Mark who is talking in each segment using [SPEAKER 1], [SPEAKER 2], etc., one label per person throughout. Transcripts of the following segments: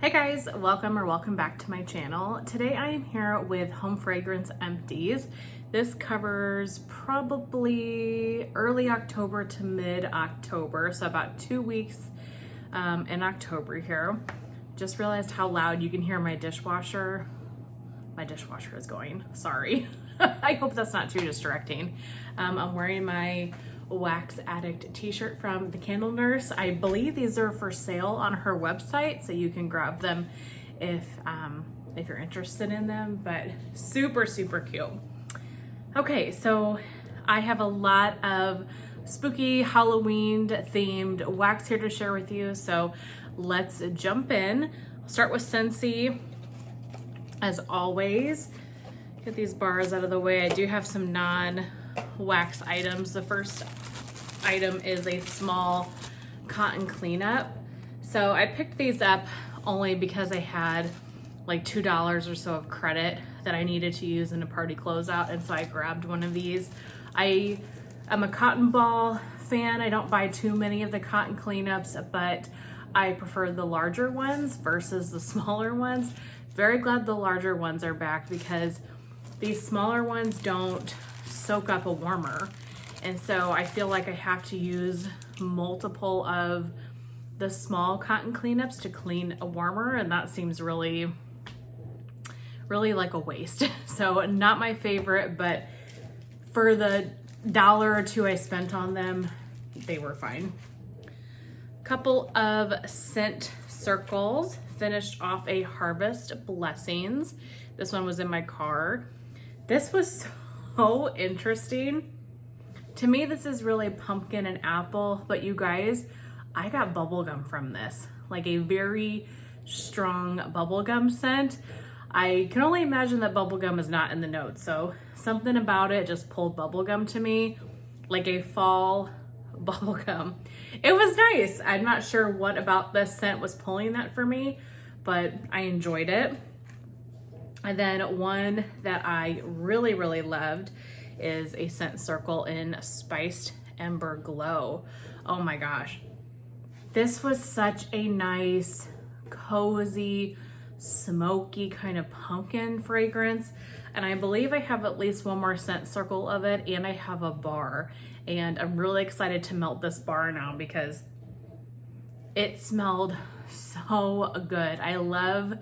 [SPEAKER 1] Hey guys, welcome back to my channel. Today I am here with home fragrance Empties. This covers probably early October to mid-October, so about 2 weeks in October here. Just realized how loud you can hear my dishwasher. My dishwasher is going, sorry. I hope that's not too distracting. I'm wearing my Wax Addict t-shirt from the Candle Nurse. I believe these are for sale on her website, so you can grab them if you're interested in them, but super cute. Okay, so I have a lot of spooky Halloween themed wax here to share with you, so let's jump in. I'll start with Scentsy as always. Get these bars out of the way. I do have some non-wax items. The first item is a small cotton cleanup. So I picked these up only because I had like $2 or so of credit that I needed to use in a party closeout, and so I grabbed one of these. I am a cotton ball fan. I don't buy too many of the cotton cleanups, but I prefer the larger ones versus the smaller ones. Very glad the larger ones are back because these smaller ones don't soak up a warmer. And so I feel like I have to use multiple of the small cotton cleanups to clean a warmer, and that seems really like a waste. So not my favorite, but for the $1 or $2 I spent on them, they were fine. Couple of scent circles. Finished off a Harvest Blessings. This one was in my car. This was so interesting. To me, this is really pumpkin and apple, but you guys, I got bubblegum from this, like a very strong bubblegum scent. I can only imagine that bubblegum is not in the notes, so something about it just pulled bubblegum to me, like a fall bubblegum. It was nice. I'm not sure what about this scent was pulling that for me, but I enjoyed it. And then one that I really loved is a scent circle in Spiced Ember Glow. Oh my gosh. This was such a nice, cozy, smoky kind of pumpkin fragrance. And I believe I have at least one more scent circle of it, and I have a bar. And I'm really excited to melt this bar now because it smelled so good. I love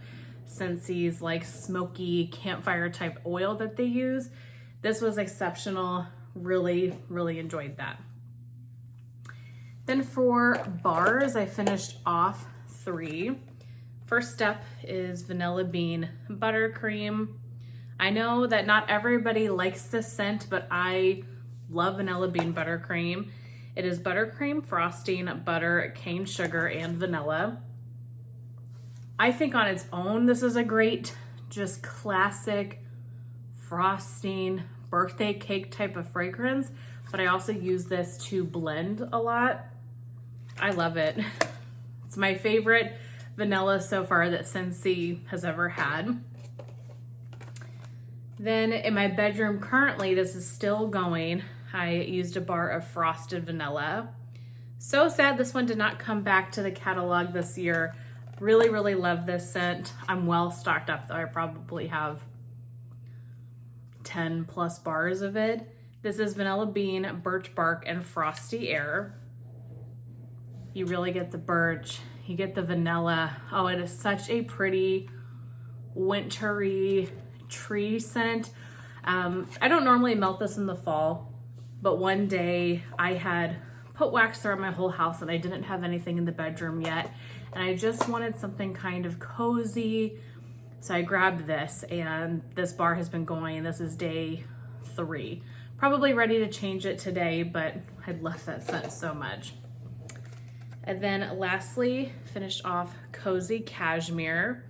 [SPEAKER 1] Scentsy's like smoky campfire type oil that they use. This was exceptional. Really enjoyed that. Then for bars, I finished off 3. First step is Vanilla Bean Buttercream. I know that not everybody likes this scent, but I love Vanilla Bean Buttercream. It is buttercream, frosting, butter, cane sugar, and vanilla. I think on its own, this is a great, just classic frosting birthday cake type of fragrance, but I also use this to blend a lot. I love it. It's my favorite vanilla so far that Scentsy has ever had. Then in my bedroom currently, this is still going. I used a bar of frosted vanilla. So sad this one did not come back to the catalog this year. Really love this scent. I'm well stocked up though. I probably have 10 plus bars of it. This is Vanilla Bean, Birch Bark, and Frosty Air. You really get the birch, you get the vanilla. Oh, it is such a pretty wintry tree scent. I don't normally melt this in the fall, but one day I had put wax throughout my whole house and I didn't have anything in the bedroom yet. And I just wanted something kind of cozy. So I grabbed this, and this bar has been going. This is day 3. Probably ready to change it today, but I love that scent so much. And then lastly, finished off Cozy Cashmere.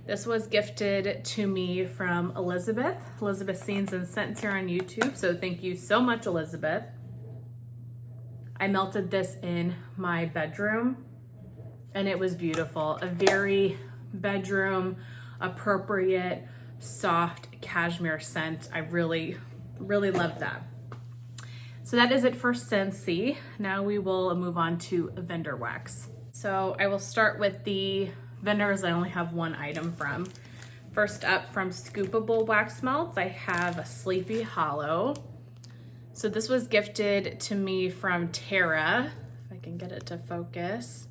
[SPEAKER 1] This was gifted to me from Elizabeth. Elizabeth Scenes and Scents here on YouTube. So thank you so much, Elizabeth. I melted this in my bedroom and it was beautiful. A very bedroom appropriate, soft cashmere scent. I really love that. So that is it for Scentsy. Now we will move on to Vendor Wax. So I will start with the Vendors I only have one item from. First up, from Scoopable Wax Melts, I have a Sleepy Hollow. So this was gifted to me from Tara. If I can get it to focus.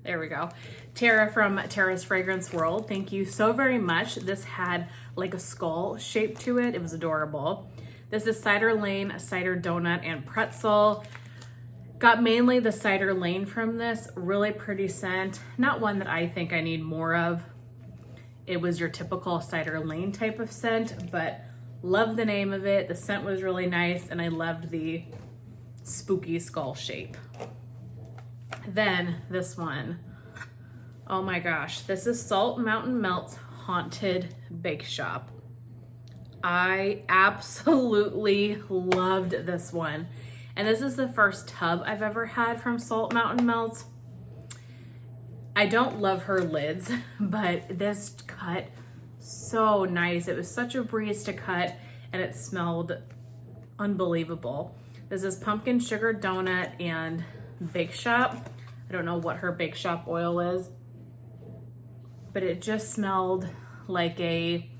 [SPEAKER 1] There we go. Tara from Tara's Fragrance World. Thank you so very much. This had like a skull shape to it. It was adorable. This is Cider Lane, Cider Donut, and Pretzel. Got mainly the Cider Lane from this. Really pretty scent. Not one that I think I need more of. It was your typical Cider Lane type of scent, but love the name of it. The scent was really nice, and I loved the spooky skull shape. Then this one. Oh my gosh. This is Salt Mountain Melts Haunted Bake Shop. I absolutely loved this one. And this is the first tub I've ever had from Salt Mountain Melts. I don't love her lids, but this cut so nice. It was such a breeze to cut, and it smelled unbelievable. This is Pumpkin Sugar Donut and Bake Shop. I don't know what her Bake Shop oil is, but it just smelled like a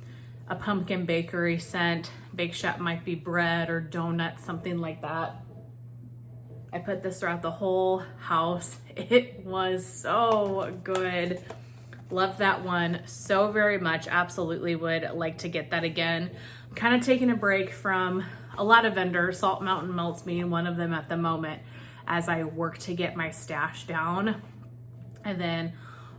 [SPEAKER 1] pumpkin bakery scent. Bake Shop might be bread or donut, something like that. I put this throughout the whole house. It was so good. Love that one so very much. Absolutely would like to get that again. I'm kind of taking a break from a lot of vendors, Salt Mountain Melts being one of them at the moment, as I work to get my stash down. And then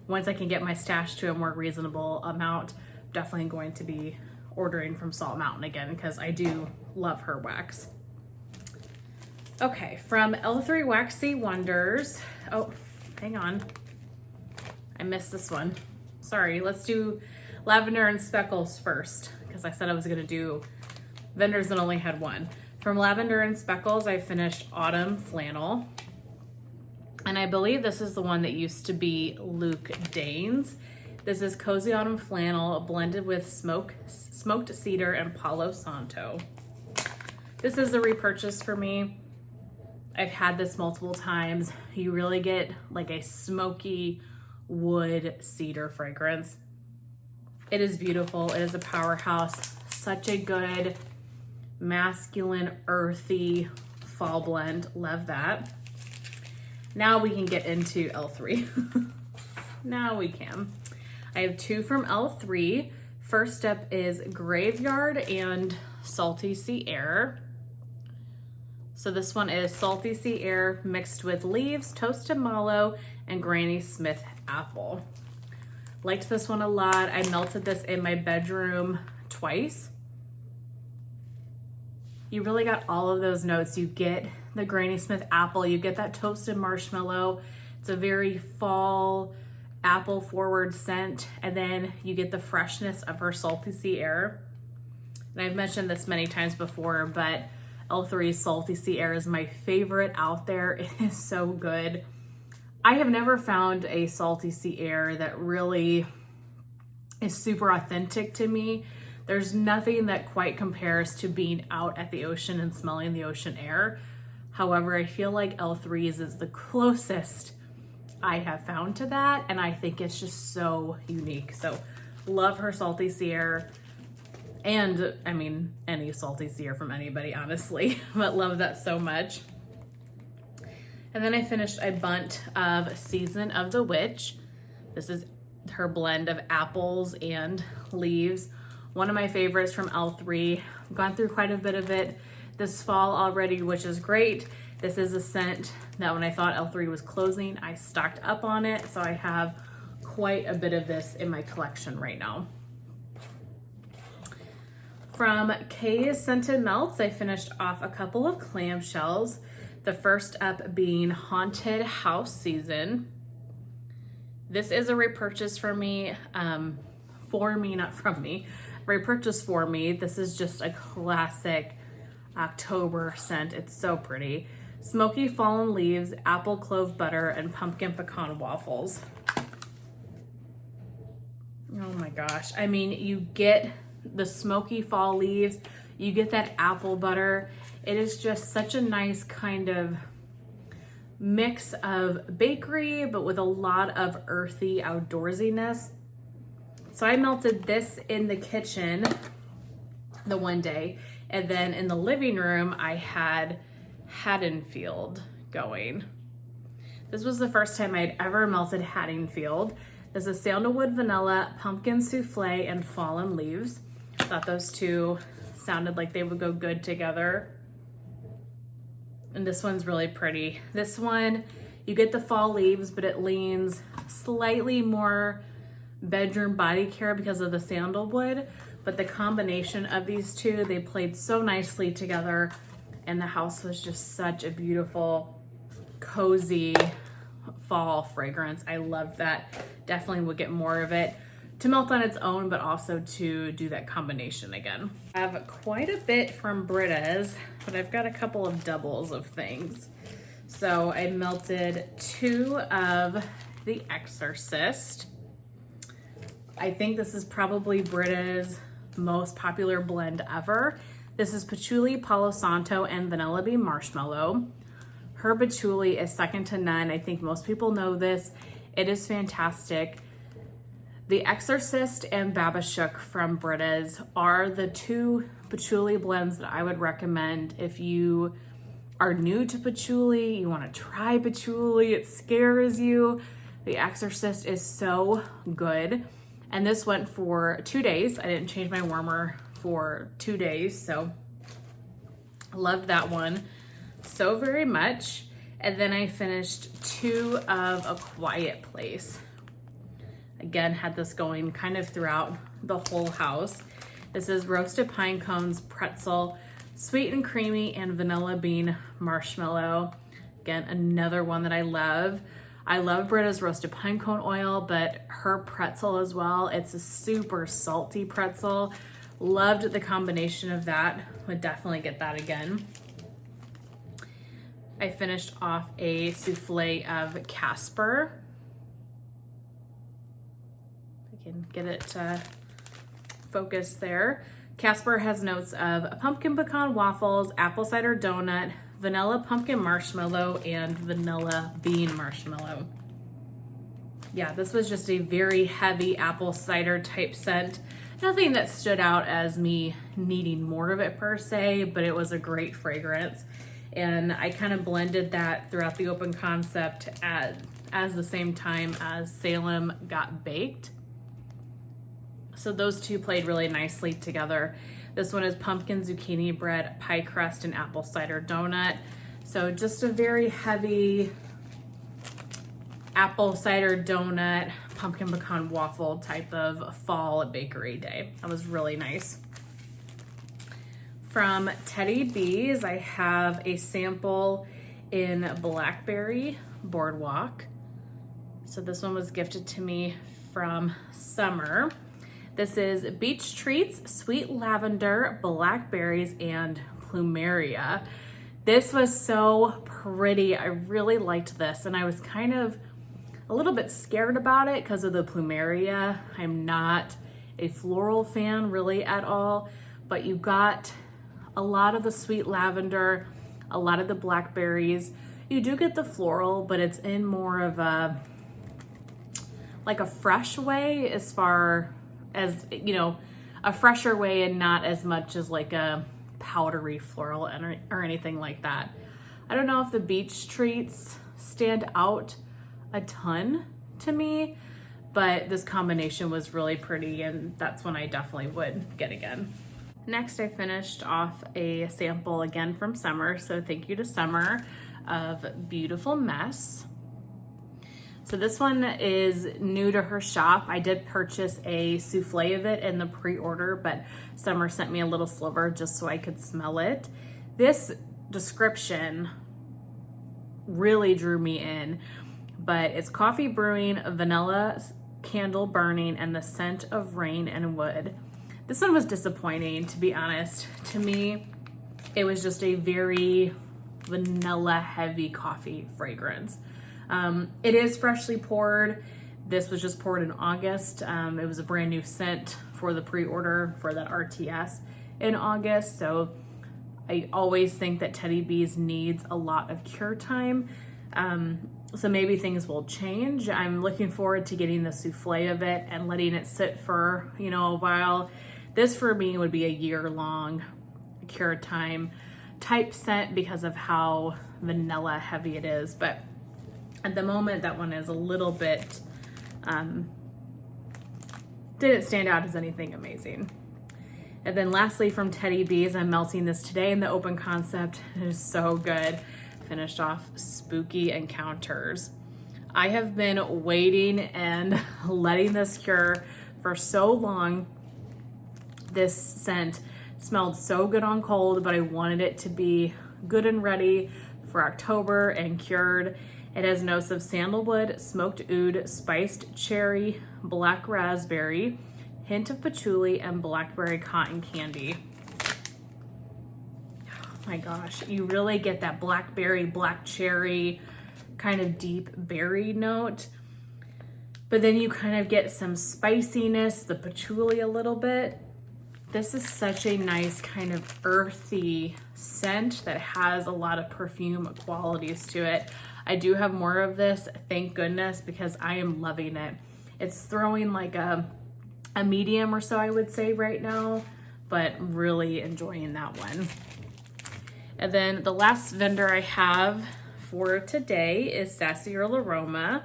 [SPEAKER 1] once I can get my stash to a more reasonable amount, I'm definitely going to be ordering from Salt Mountain again, because I do love her wax. Okay, from L3 Waxy Wonders. Oh, hang on. I missed this one. Sorry, let's do Lavender and Speckles first, because I said I was gonna do vendors that only had one. From Lavender and Speckles, I finished Autumn Flannel. And I believe this is the one that used to be Luke Dane's. This is Cozy Autumn Flannel blended with smoked cedar and Palo Santo. This is a repurchase for me. I've had this multiple times. You really get like a smoky wood cedar fragrance. It is beautiful. It is a powerhouse. Such a good masculine, earthy fall blend. Love that. Now we can get into L3. Now we can. I have two from L3. First up is Graveyard and Salty Sea Air. So this one is Salty Sea Air mixed with leaves, toasted mallow, and Granny Smith apple. Liked this one a lot. I melted this in my bedroom twice. You really got all of those notes. You get the Granny Smith apple, you get that toasted marshmallow. It's a very fall apple forward scent, and then you get the freshness of her Salty Sea Air. And I've mentioned this many times before, but L3's Salty Sea Air is my favorite out there. It is so good. I have never found a Salty Sea Air that really is super authentic to me. There's nothing that quite compares to being out at the ocean and smelling the ocean air. However, I feel like L3's is the closest I have found to that, and I think it's just so unique. So love her Salty Sea Air. And I mean, any Salty Sea Air from anybody, honestly, but love that so much. And then I finished a bunt of Season of the Witch. This is her blend of apples and leaves. One of my favorites from L3. I've gone through quite a bit of it this fall already, which is great. This is a scent that when I thought L3 was closing, I stocked up on it. So I have quite a bit of this in my collection right now. From Kae Scented Melts, I finished off a couple of clamshells. The first up being Haunted House Season. This is a repurchase for me, not from me. Repurchase for me. This is just a classic October scent. It's so pretty. Smoky fallen leaves, apple clove butter, and pumpkin pecan waffles. Oh my gosh. I mean, you get the smoky fall leaves, you get that apple butter. It is just such a nice kind of mix of bakery, but with a lot of earthy outdoorsiness. So I melted this in the kitchen the one day, and then in the living room, I had Haddonfield going. This was the first time I'd ever melted Haddonfield. This is sandalwood vanilla, pumpkin souffle, and fallen leaves. Thought those two sounded like they would go good together. And this one's really pretty. This one, you get the fall leaves, but it leans slightly more bedroom body care because of the sandalwood. But the combination of these two, they played so nicely together, and the house was just such a beautiful, cozy fall fragrance. I love that. Definitely would get more of it to melt on its own, but also to do that combination again. I have quite a bit from Britta's, but I've got a couple of doubles of things. So I melted 2 of the Exorcist. I think this is probably Britta's most popular blend ever. This is patchouli, palo santo, and vanilla bean marshmallow. Her patchouli is second to none. I think most people know this. It is fantastic. The Exorcist and Babashook from Britta's are the 2 patchouli blends that I would recommend if you are new to patchouli, you want to try patchouli, it scares you. The Exorcist is so good. And this went for 2 days. I didn't change my warmer for 2 days, so I loved that one so very much. And then I finished 2 of A Quiet Place. Again, had this going kind of throughout the whole house. This is roasted pine cones, pretzel, sweet and creamy, and vanilla bean marshmallow. Again, another one that I love. I love Britta's roasted pine cone oil, but her pretzel as well. It's a super salty pretzel. Loved the combination of that. Would definitely get that again. I finished off a souffle of Casper. Can get it to focus there. Casper has notes of pumpkin pecan waffles, apple cider donut, vanilla pumpkin marshmallow, and vanilla bean marshmallow. Yeah, this was just a very heavy apple cider type scent. Nothing that stood out as me needing more of it per se, but it was a great fragrance. And I kind of blended that throughout the open concept as the same time as Salem Got Baked. So those two played really nicely together. This one is pumpkin zucchini bread, pie crust, and apple cider donut. So just a very heavy apple cider donut, pumpkin pecan waffle type of fall bakery day. That was really nice. From Teddy B's, I have a sample in Blackberry Boardwalk. So this one was gifted to me from Summer. This is Beach Treats, Sweet Lavender, Blackberries, and Plumeria. This was so pretty. I really liked this, and I was kind of a little bit scared about it because of the Plumeria. I'm not a floral fan really at all, but you got a lot of the sweet lavender, a lot of the blackberries. You do get the floral, but it's in more of a, like a fresh way, as far as, you know, a fresher way, and not as much as like a powdery floral or anything like that. I don't know if the Beach Treats stand out a ton to me, but this combination was really pretty, and that's one I definitely would get again. Next, I finished off a sample again from Summer, so thank you to Summer, of Beautiful Mess. So this one is new to her shop. I did purchase a souffle of it in the pre-order, but Summer sent me a little sliver just so I could smell it. This description really drew me in, but it's coffee brewing, vanilla candle burning, and the scent of rain and wood. This one was disappointing, to be honest. To me, it was just a very vanilla heavy coffee fragrance. It is freshly poured. This was just poured in August. It was a brand new scent for the pre-order for that RTS in August. So I always think that Teddy B's needs a lot of cure time. So maybe things will change. I'm looking forward to getting the souffle of it and letting it sit for, you know, a while. This for me would be a year-long cure time type scent because of how vanilla heavy it is. But at the moment, that one is a little bit, didn't stand out as anything amazing. And then lastly from Teddy Bees, I'm melting this today in the open concept. It is so good. Finished off Spooky Encounters. I have been waiting and letting this cure for so long. This scent smelled so good on cold, but I wanted it to be good and ready for October and cured. It has notes of sandalwood, smoked oud, spiced cherry, black raspberry, hint of patchouli, and blackberry cotton candy. Oh my gosh, you really get that blackberry, black cherry, kind of deep berry note. But then you kind of get some spiciness, the patchouli a little bit. This is such a nice kind of earthy scent that has a lot of perfume qualities to it. I do have more of this, thank goodness, because I am loving it. It's throwing like a medium or so, I would say right now, but really enjoying that one. And then the last vendor I have for today is Sassy or Aroma.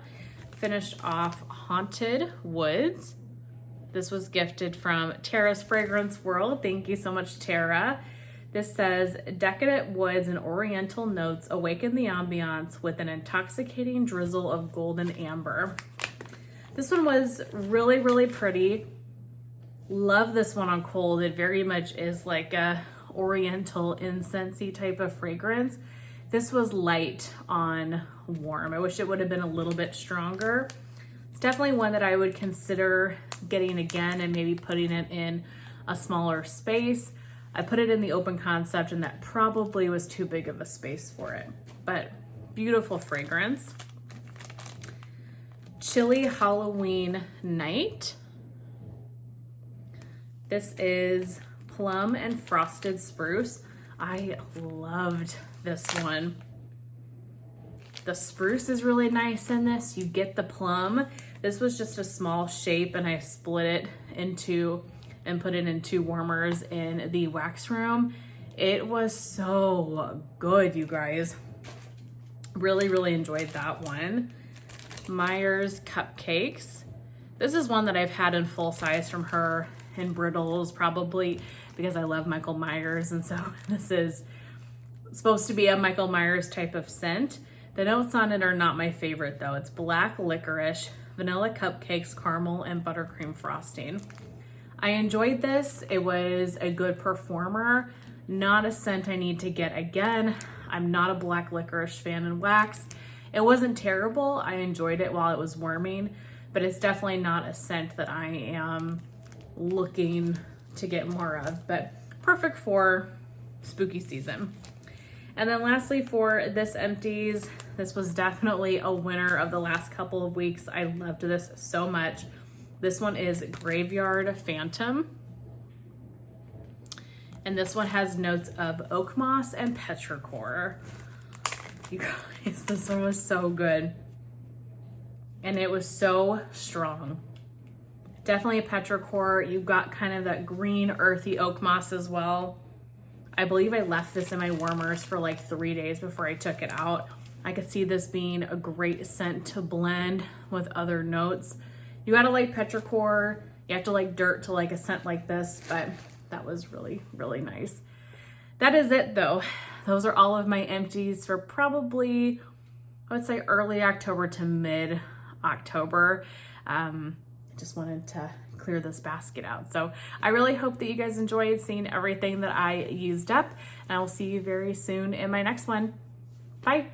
[SPEAKER 1] Finished off Haunted Woods. This was gifted from Tara's Fragrance World. Thank you so much, Tara. This says, decadent woods and oriental notes awaken the ambiance with an intoxicating drizzle of golden amber. This one was really, really pretty. Love this one on cold. It very much is like a oriental incensey type of fragrance. This was light on warm. I wish it would have been a little bit stronger. It's definitely one that I would consider getting again and maybe putting it in a smaller space. I put it in the open concept and that probably was too big of a space for it, but beautiful fragrance. Chilly Halloween Night. This is Plum and Frosted Spruce. I loved this one. The spruce is really nice in this. You get the plum. This was just a small shape and I split it into and put it in 2 warmers in the wax room. It was so good, you guys. Really, really enjoyed that one. Myers Cupcakes. This is one that I've had in full size from her in brittles, probably because I love Michael Myers, and so this is supposed to be a Michael Myers type of scent. The notes on it are not my favorite though. It's black licorice, vanilla cupcakes, caramel, and buttercream frosting. I enjoyed this. It was a good performer. Not a scent I need to get again. I'm not a black licorice fan in wax. It wasn't terrible. I enjoyed it while it was warming, but it's definitely not a scent that I am looking to get more of, but perfect for spooky season. And then lastly for this Empties, this was definitely a winner of the last couple of weeks. I loved this so much. This one is Graveyard Phantom. And this one has notes of oak moss and petrichor. You guys, this one was so good. And it was so strong. Definitely a petrichor. You got kind of that green earthy oak moss as well. I believe I left this in my warmers for like 3 days before I took it out. I could see this being a great scent to blend with other notes. You gotta like petrichor. You have to like dirt to like a scent like this, but that was really, really nice. That is it though. Those are all of my empties for probably, I would say early October to mid-October. Just wanted to clear this basket out. So I really hope that you guys enjoyed seeing everything that I used up, and I will see you very soon in my next one. Bye.